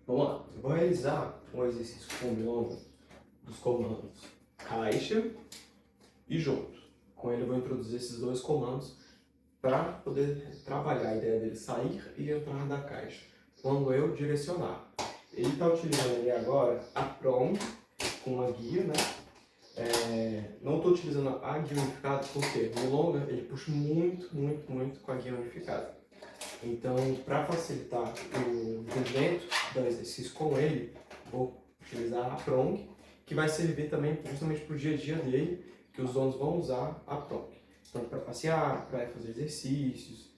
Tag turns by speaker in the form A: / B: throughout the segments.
A: Vamos lá, eu vou realizar um exercício com longa dos comandos caixa e junto. Com ele eu vou introduzir esses dois comandos para poder trabalhar a ideia dele sair e entrar da caixa, quando eu direcionar. Ele está utilizando ali agora a prong com uma guia, né? Não estou utilizando a guia unificada porque no longa ele puxa muito com a guia unificada. Então, para facilitar o entendimento do exercício com ele, vou utilizar a prong, que vai servir também justamente para o dia a dia dele, que os donos vão usar a prong. Então, para passear, para fazer exercícios,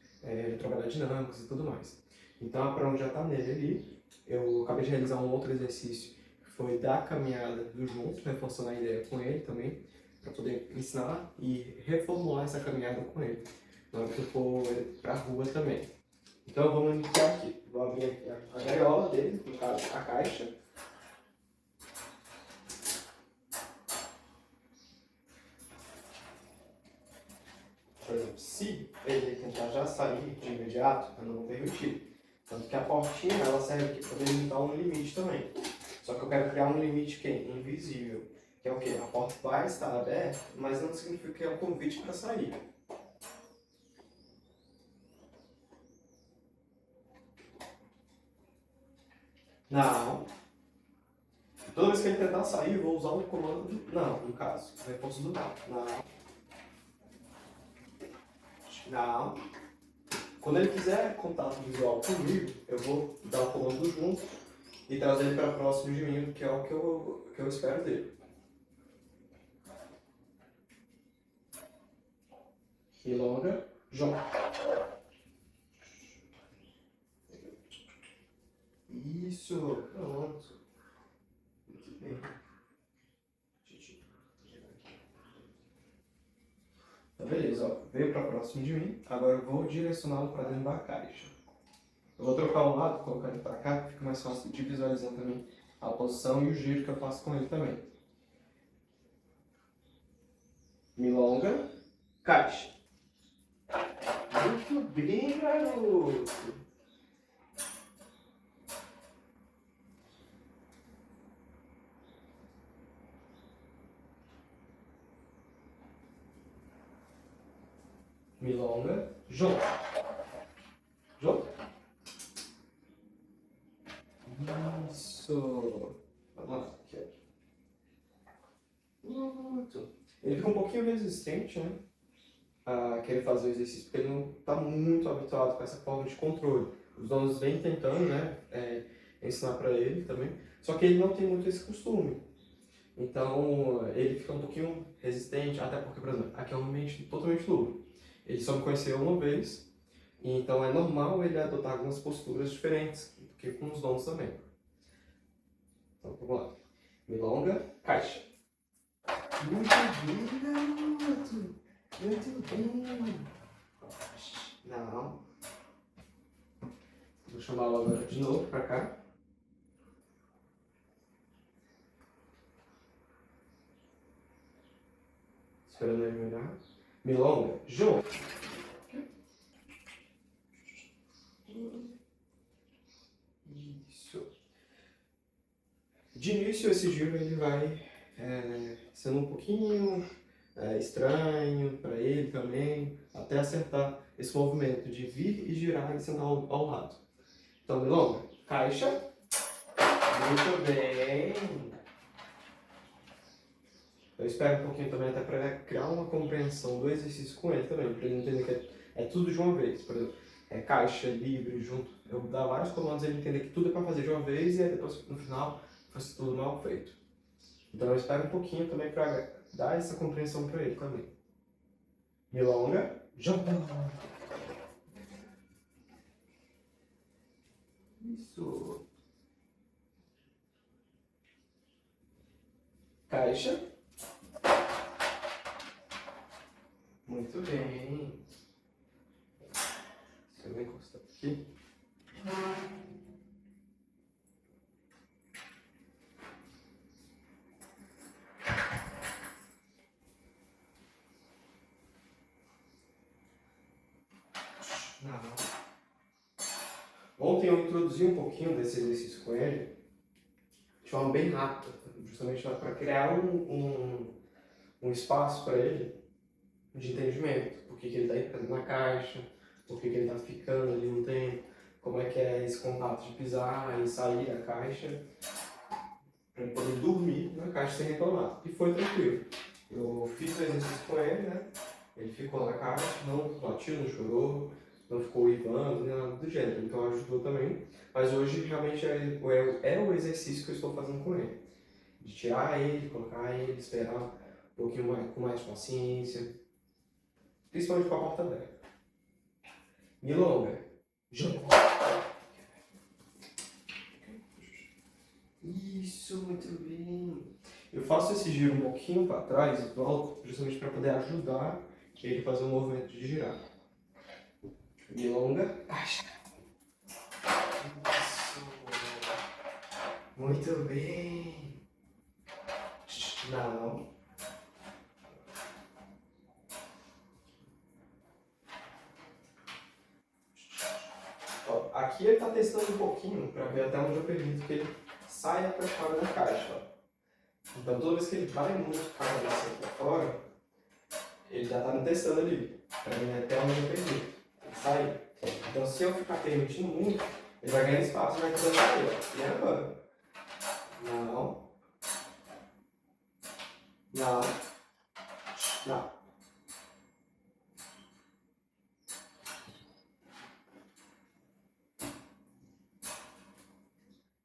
A: trabalhar dinâmicas e tudo mais. Então, a prong já está nele ali. Eu acabei de realizar um outro exercício, que foi da caminhada do junto, reforçando a ideia com ele também, para poder ensinar e reformular essa caminhada com ele, na hora que eu for para a rua também. Então vamos iniciar aqui. Vou abrir aqui a gaiola dele, no caso a caixa. Por exemplo, se ele tentar já sair de imediato, eu não vou permitir. Tanto que a portinha ela serve aqui para delimitar um limite também. Só que eu quero criar um limite que é invisível. Que é o quê? A porta vai estar aberta, mas não significa que é um convite para sair. Não. Toda vez que ele tentar sair, eu vou usar o comando do não, no caso, o reforço do não. Não. Não. Quando ele fizer contato visual comigo, eu vou dar o comando do junto e trazer ele para próximo de mim, que é o que eu espero dele. Milonga, junto. Isso, pronto. Muito bem. Tá, beleza, ó. Veio para próximo de mim. Agora eu vou direcioná-lo para dentro da caixa. Eu vou trocar um lado, colocar ele para cá, que fica mais fácil de visualizar também a posição e o giro que eu faço com ele também. Milonga, caixa. Muito bem, garoto. Milonga, junto. Junto. Isso. Vamos lá. Aqui. Muito. Ele fica um pouquinho resistente, né? A querer fazer o exercício, porque ele não está muito habituado com essa forma de controle. Os donos vêm tentando, né? Ensinar para ele também. Só que ele não tem muito esse costume. Então, ele fica um pouquinho resistente, até porque, por exemplo, aqui é um ambiente totalmente novo. Ele só me conheceu uma vez, e então é normal ele adotar algumas posturas diferentes do que com os donos também. Então, vamos lá. Milonga, caixa. Muito bem, garoto! Muito bem! Não. Vou chamá-lo agora de novo para cá. Esperando ele melhorar. Milonga, junto. Isso. De início, esse giro ele vai sendo um pouquinho estranho para ele também, até acertar esse movimento de vir e girar e sentar ao lado. Então, Milonga, caixa. Muito bem. Eu espero um pouquinho também até para criar uma compreensão do exercício com ele também, para ele entender que é tudo de uma vez. Por exemplo, caixa, livre, junto. Eu dar vários comandos e ele entender que tudo é para fazer de uma vez e aí depois no final fosse tudo mal feito. Então eu espero um pouquinho também para dar essa compreensão para ele também. Milonga, jump. Isso. Caixa. Muito bem. Deixa eu encostar aqui. Não. Ontem eu introduzi um pouquinho desse exercício com ele, de forma bem rápida, justamente para criar um espaço para ele de entendimento. Por que ele está entrando na caixa, por que ele está ficando ali um tempo, como é que é esse contato de pisar e sair da caixa, para ele poder dormir na caixa sem reclamar. E foi tranquilo. Eu fiz o exercício com ele, né? Ele ficou na caixa, não latiu, não chorou, não ficou uivando, nem nada do gênero. Então ajudou também. Mas hoje realmente é o exercício que eu estou fazendo com ele. De tirar ele, colocar ele, esperar um pouquinho mais, com mais paciência. Principalmente com a porta aberta. Milonga. Isso, muito bem. Eu faço esse giro um pouquinho para trás e volto, justamente para poder ajudar ele a fazer o movimento de girar. Milonga. Isso. Muito bem. Não. Ó, aqui ele está testando um pouquinho para ver até onde eu permito que ele saia para fora da caixa. Ó. Então toda vez que ele vai muito para fora, ele já está me testando ali, para ver até onde eu permito ele sair. Então se eu ficar permitindo muito, ele vai ganhar espaço e vai querer sair. E agora? Não. Não. Não.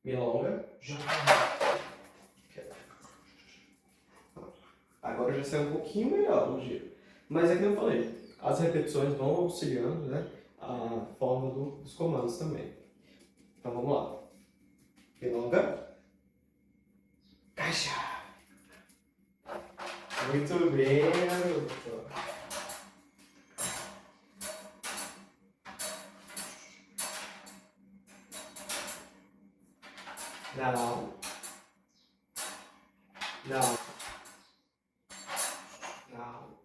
A: Milonga. Agora já saiu um pouquinho melhor o giro. Mas é que eu falei, as repetições vão auxiliando, né, a forma dos comandos também. Então vamos lá. Milonga. Caixa. Muito bem, garoto. Não. Não. Não.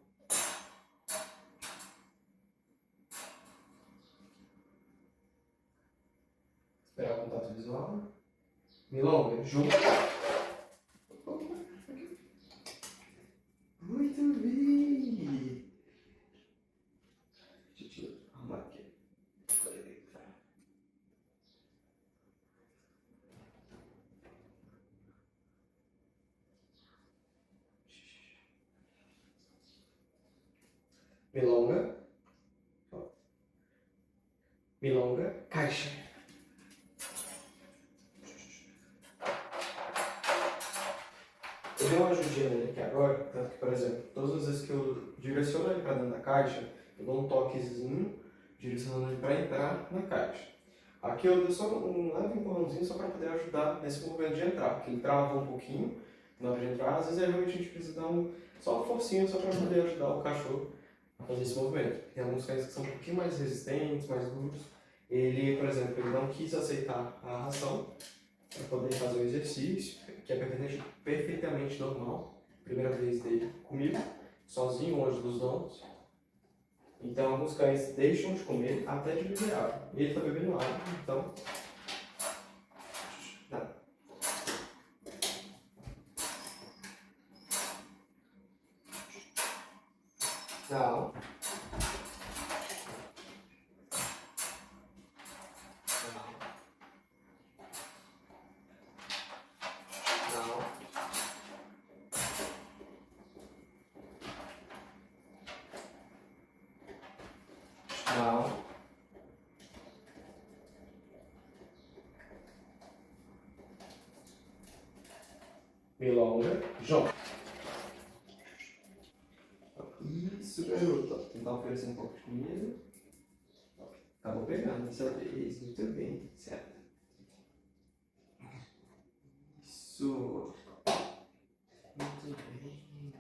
A: Esperar o contato visual. Milonga, junto. Muito bem. Deixa eu arrumar aqui. Milonga. Milonga. Caixa. Eu dei uma ajudinha nele aqui agora, tanto que, por exemplo, todas as vezes que eu direciono ele para dentro da caixa, eu dou um toquezinho, direcionando ele para entrar na caixa. Aqui eu dou só um leve empurrãozinho só para poder ajudar nesse movimento de entrar, porque ele travou um pouquinho na hora de entrar. Às vezes realmente a gente precisa dar só uma forcinha só para poder ajudar o cachorro a fazer esse movimento. Tem alguns cães que são um pouquinho mais resistentes, mais duros. Ele, por exemplo, ele não quis aceitar a ração para poder fazer o exercício, que é perfeitamente normal. Primeira vez dele comigo, sozinho, longe dos donos. Então, alguns cães deixam de comer até de beber água. E ele está bebendo água, então... Não. Não. Não. Milonga. João. Isso, garoto. Tentar oferecer um pouco de comida. Acabou pegando dessa vez. Muito bem. Certo. Isso. Muito bem.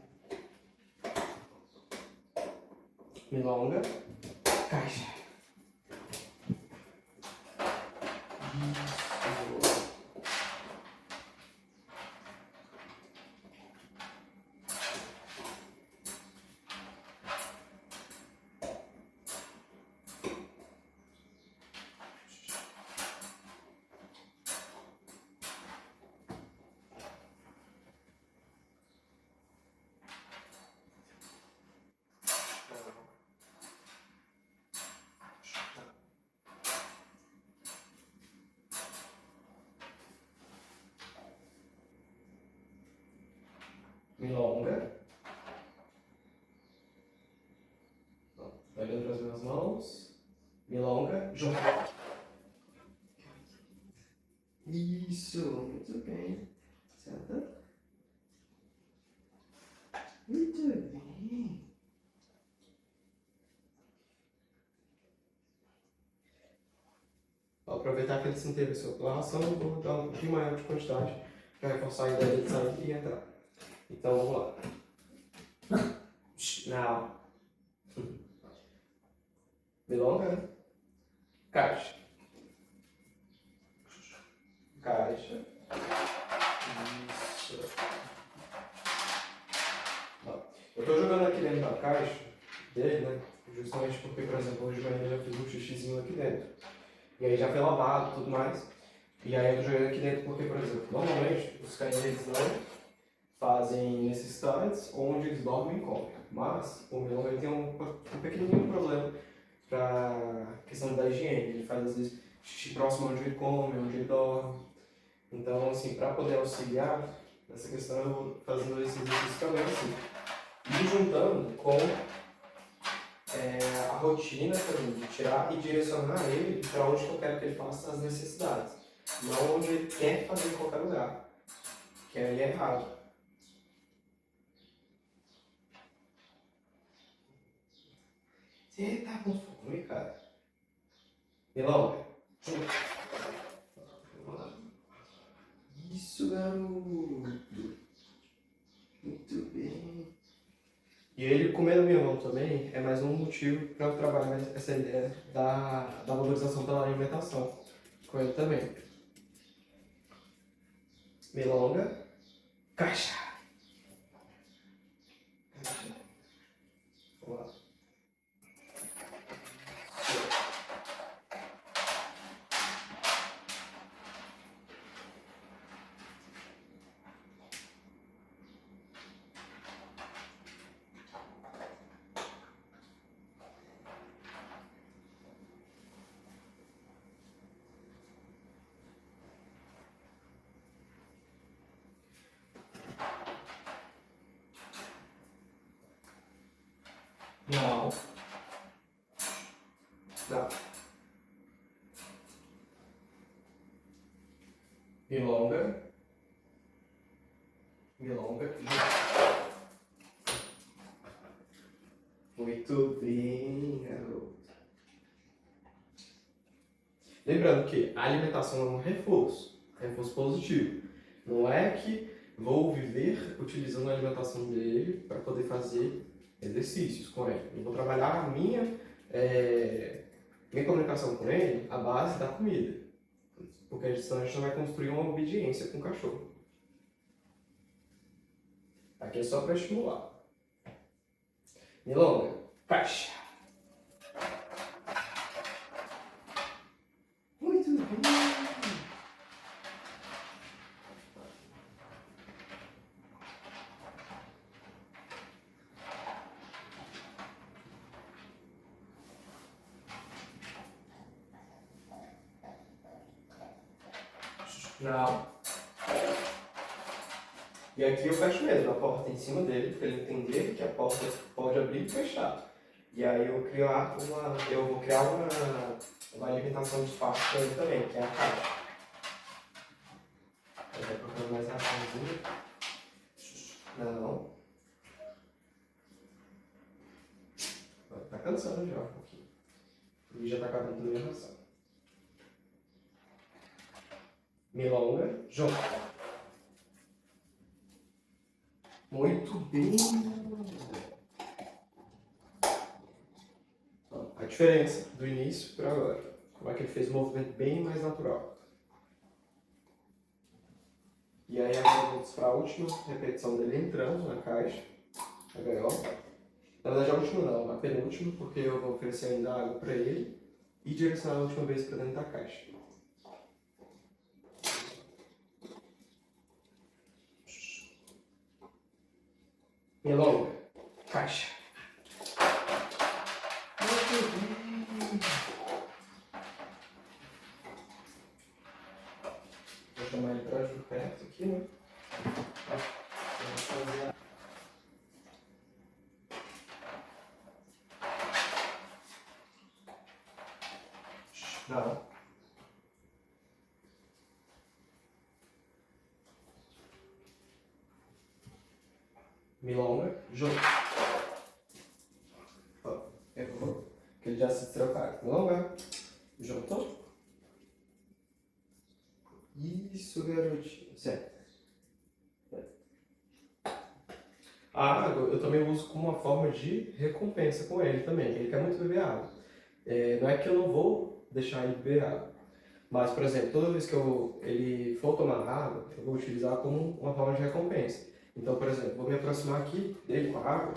A: Milonga. Caixa. Isso. milonga. Olhando para as minhas mãos. Milonga, junto. Isso, muito bem. Senta. Muito bem. Vou aproveitar que ele se teve a sua doação, eu vou dar um pouquinho maior de quantidade para reforçar a ideia de sair e entrar. Então vamos lá. Não. Milonga, né? Caixa. Caixa. Isso. Eu estou jogando aqui dentro da caixa dele, né? Justamente porque, por exemplo, hoje de manhã eu já fiz um xixizinho aqui dentro. E aí já foi lavado e tudo mais. E aí eu tô jogando aqui dentro porque, por exemplo, normalmente os cães eles não fazem necessidades onde eles dormem e comem. Mas o Milonga ele tem um pequenininho problema para questão da higiene. Ele faz às vezes xixi próximo onde ele come, onde ele dorme. Então, assim, para poder auxiliar nessa questão, eu vou fazendo esse exercício também, assim. E juntando com a rotina também, de tirar e direcionar ele para onde eu quero que ele faça as necessidades. Não onde ele quer fazer em qualquer lugar. Que aí é errado. Você tá com fome, cara? Milonga. Isso, garoto. Muito bem. E ele comendo minha mão também é mais um motivo para eu trabalhar essa ideia da valorização pela alimentação com ele também. Milonga. Caixa. Caixa. Vamos lá. Não. Não. Milonga. Milonga. Muito bem, garoto. Lembrando que a alimentação é um reforço positivo. Não é que vou viver utilizando a alimentação dele para poder fazer exercícios com ele. Eu vou trabalhar a minha comunicação com ele à base da comida. Porque senão a gente não vai construir uma obediência com o cachorro. Aqui é só para estimular. Milonga, caixa. Muito bem. Não. E aqui eu fecho mesmo a porta em cima dele, para ele entender que a porta pode abrir e fechar. E aí eu vou criar uma alimentação de espaço para ele também, que é a caixa. Eu vou colocando mais raçãozinha. Não. Tá cansando já um pouquinho. E já tá acabando também a ração. Milonga, junto. Muito bem. A diferença do início para agora. Como é que ele fez um movimento bem mais natural. E aí agora vamos para a última repetição dele entrando na caixa. A gaiola. Na verdade a última não, a penúltima, porque eu vou oferecer ainda água para ele e direcionar a última vez para dentro da caixa. Milonga, caixa. Muito bem. Vou chamar ele para perto aqui, né? milonga, junto. Ó, errou. Que ele já se trocaram. Milonga, junto. Isso, garotinho. Certo. A água eu também uso como uma forma de recompensa com ele também. Ele quer muito beber água. Não é que eu não vou deixar ele beber água. Mas, por exemplo, toda vez que ele for tomar água, eu vou utilizar como uma forma de recompensa. Então, por exemplo, vou me aproximar aqui dele com a água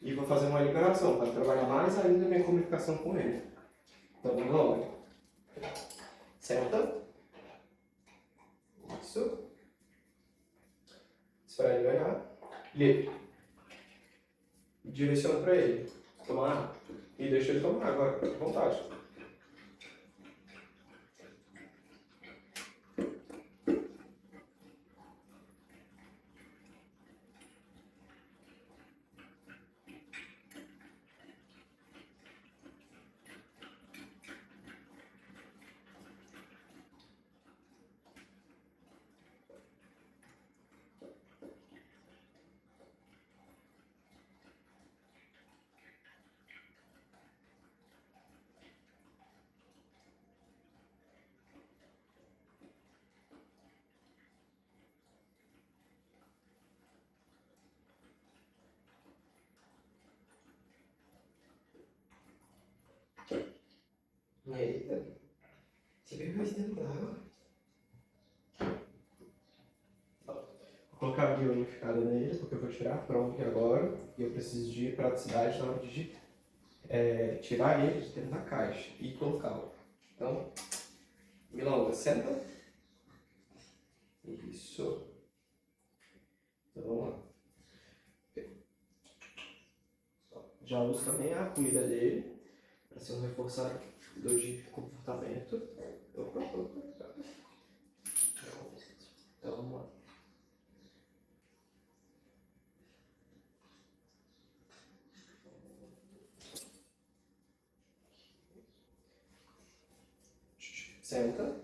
A: e vou fazer uma liberação para trabalhar mais ainda a minha comunicação com ele. Então, vamos lá, olha. Senta. Isso. Espera ele olhar. Livre. Direciona para ele. Tomar água. E deixa ele tomar agora, à vontade. Eita. Você veio mais dentro da água? Vou colocar a guia unificada nele, porque eu vou tirar a pronto agora. E eu preciso de praticidade na hora de tirar ele de dentro da caixa e colocá-lo. Então, Milonga, senta. Isso. Então vamos lá. Já uso também a comida dele para ser um reforçador de comportamento. Opa. Então vamos lá. Senta.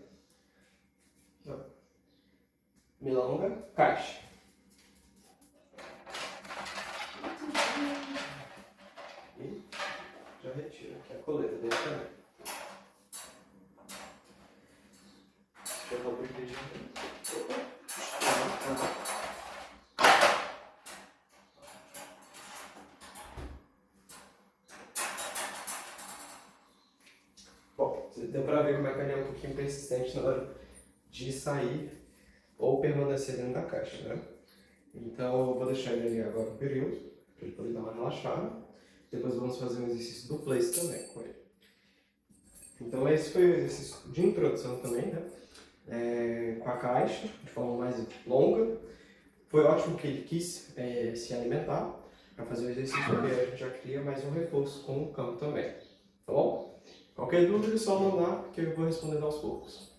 A: Milonga, caixa. E já retiro aqui a coleira dele também. Deixa eu dar um brinquedinho. Bom, deu pra ver como é que ele é um pouquinho persistente na hora de sair ou permanecer dentro da caixa, né? Então eu vou deixar ele ali agora um período, para ele poder dar uma relaxada. Depois vamos fazer um exercício do place também com ele. Então esse foi o exercício de introdução também, né? Com a caixa, de forma mais longa. Foi ótimo que ele quis se alimentar para fazer o exercício, porque a gente já cria mais um reforço com o campo também. Tá bom? Qualquer dúvida é só mandar que eu vou respondendo aos poucos.